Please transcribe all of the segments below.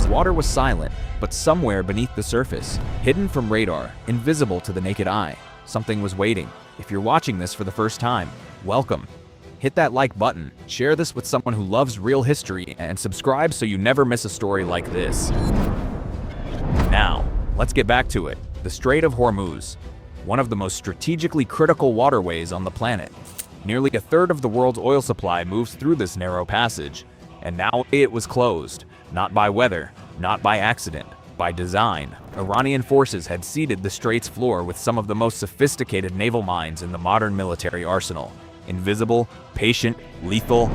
Water was silent, but somewhere beneath the surface, hidden from radar, invisible to the naked eye, something was waiting. If you're watching this for the first time, welcome. Hit that like button, share this with someone who loves real history, and subscribe so you never miss a story like this. Now, let's get back to it. The Strait of Hormuz, one of the most strategically critical waterways on the planet. Nearly a third of the world's oil supply moves through this narrow passage, and now it was closed. Not by weather, not by accident, by design. Iranian forces had seeded the strait's floor with some of the most sophisticated naval mines in the modern military arsenal. Invisible, patient, lethal.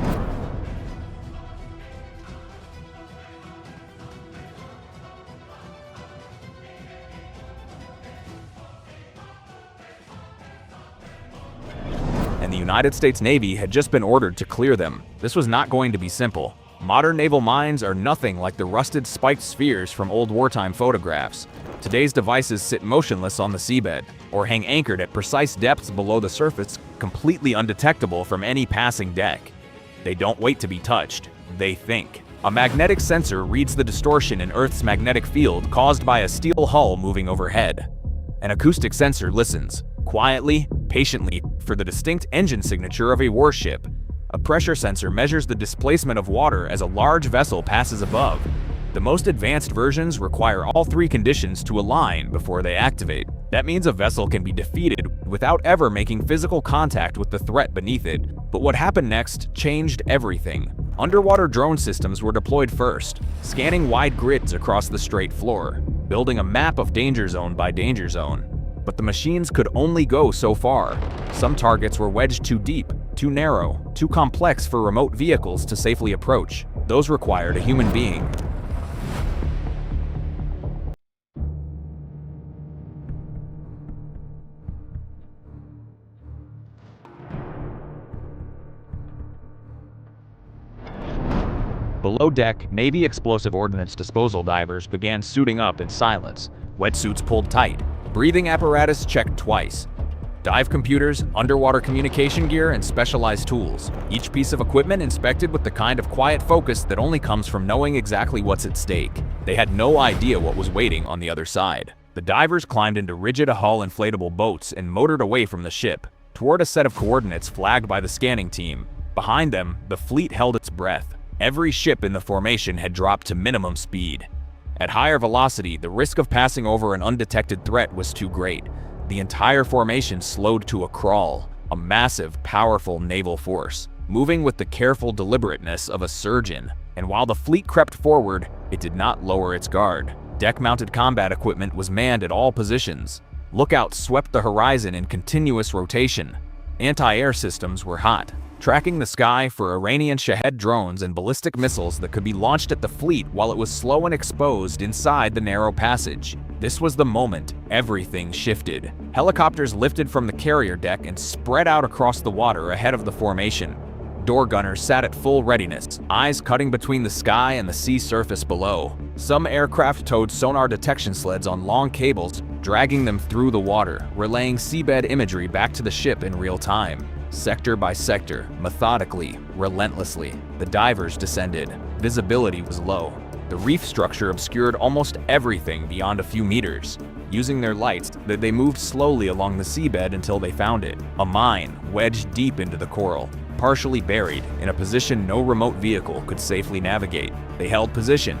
And the United States Navy had just been ordered to clear them. This was not going to be simple. Modern naval mines are nothing like the rusted spiked spheres from old wartime photographs. Today's devices sit motionless on the seabed, or hang anchored at precise depths below the surface, completely undetectable from any passing deck. They don't wait to be touched, they think. A magnetic sensor reads the distortion in Earth's magnetic field caused by a steel hull moving overhead. An acoustic sensor listens, quietly, patiently, for the distinct engine signature of a warship. A pressure sensor measures the displacement of water as a large vessel passes above. The most advanced versions require all three conditions to align before they activate. That means a vessel can be defeated without ever making physical contact with the threat beneath it. But what happened next changed everything. Underwater drone systems were deployed first, scanning wide grids across the strait floor, building a map of danger zone by danger zone. But the machines could only go so far. Some targets were wedged too deep, too narrow, too complex for remote vehicles to safely approach. Those required a human being. Below deck, Navy explosive ordnance disposal divers began suiting up in silence. Wetsuits pulled tight. Breathing apparatus checked twice. Dive computers, underwater communication gear, and specialized tools. Each piece of equipment inspected with the kind of quiet focus that only comes from knowing exactly what's at stake. They had no idea what was waiting on the other side. The divers climbed into rigid hull inflatable boats and motored away from the ship, toward a set of coordinates flagged by the scanning team. Behind them, the fleet held its breath. Every ship in the formation had dropped to minimum speed. At higher velocity, the risk of passing over an undetected threat was too great. The entire formation slowed to a crawl, a massive, powerful naval force, moving with the careful deliberateness of a surgeon. And while the fleet crept forward, it did not lower its guard. Deck-mounted combat equipment was manned at all positions. Lookouts swept the horizon in continuous rotation. Anti-air systems were hot, tracking the sky for Iranian Shahed drones and ballistic missiles that could be launched at the fleet while it was slow and exposed inside the narrow passage. This was the moment everything shifted. Helicopters lifted from the carrier deck and spread out across the water ahead of the formation. Door gunners sat at full readiness, eyes cutting between the sky and the sea surface below. Some aircraft towed sonar detection sleds on long cables, dragging them through the water, relaying seabed imagery back to the ship in real time. Sector by sector, methodically, relentlessly, the divers descended. Visibility was low. The reef structure obscured almost everything beyond a few meters. Using their lights, they moved slowly along the seabed until they found it. A mine wedged deep into the coral, partially buried, in a position no remote vehicle could safely navigate. They held position.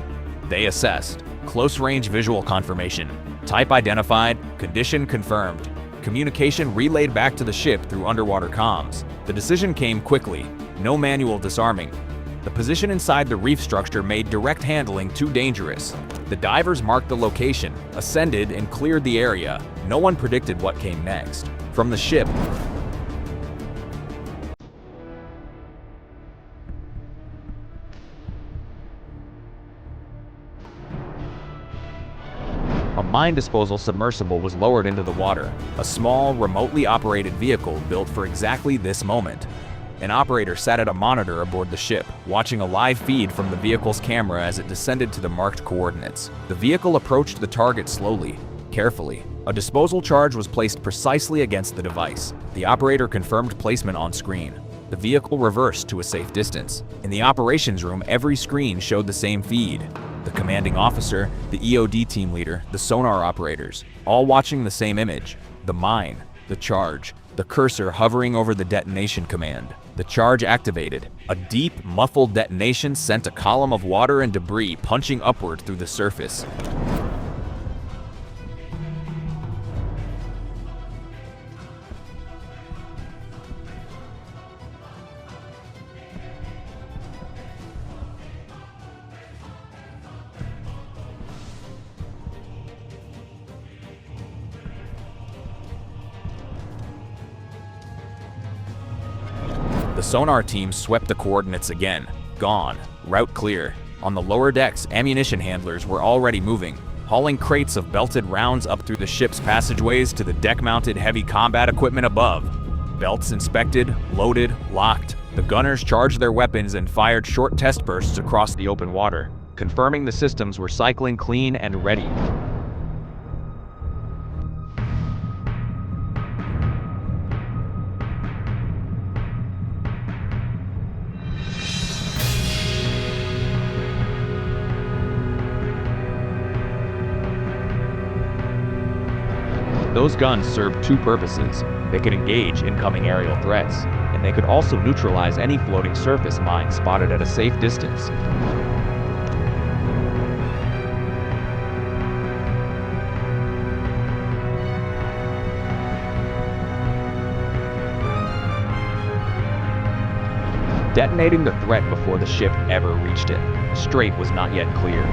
They assessed. Close-range visual confirmation. Type identified, condition confirmed. Communication relayed back to the ship through underwater comms. The decision came quickly. No manual disarming. The position inside the reef structure made direct handling too dangerous. The divers marked the location, ascended, and cleared the area. No one predicted what came next. From the ship, a mine disposal submersible was lowered into the water, a small, remotely operated vehicle built for exactly this moment. An operator sat at a monitor aboard the ship, watching a live feed from the vehicle's camera as it descended to the marked coordinates. The vehicle approached the target slowly, carefully. A disposal charge was placed precisely against the device. The operator confirmed placement on screen. The vehicle reversed to a safe distance. In the operations room, every screen showed the same feed. The commanding officer, the EOD team leader, the sonar operators, all watching the same image. The mine, the charge, the cursor hovering over the detonation command. The charge activated. A deep, muffled detonation sent a column of water and debris punching upward through the surface. The sonar team swept the coordinates again. Gone. Route clear. On the lower decks, ammunition handlers were already moving, hauling crates of belted rounds up through the ship's passageways to the deck-mounted heavy combat equipment above. Belts inspected, loaded, locked. The gunners charged their weapons and fired short test bursts across the open water, confirming the systems were cycling clean and ready. Those guns served two purposes. They could engage incoming aerial threats, and they could also neutralize any floating surface mines spotted at a safe distance. Detonating the threat before the ship ever reached it. The strait was not yet clear.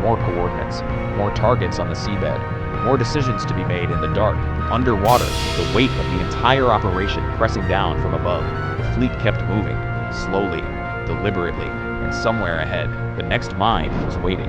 More coordinates, more targets on the seabed, more decisions to be made in the dark, underwater, the weight of the entire operation pressing down from above. The fleet kept moving, slowly, deliberately, and somewhere ahead, the next mine was waiting.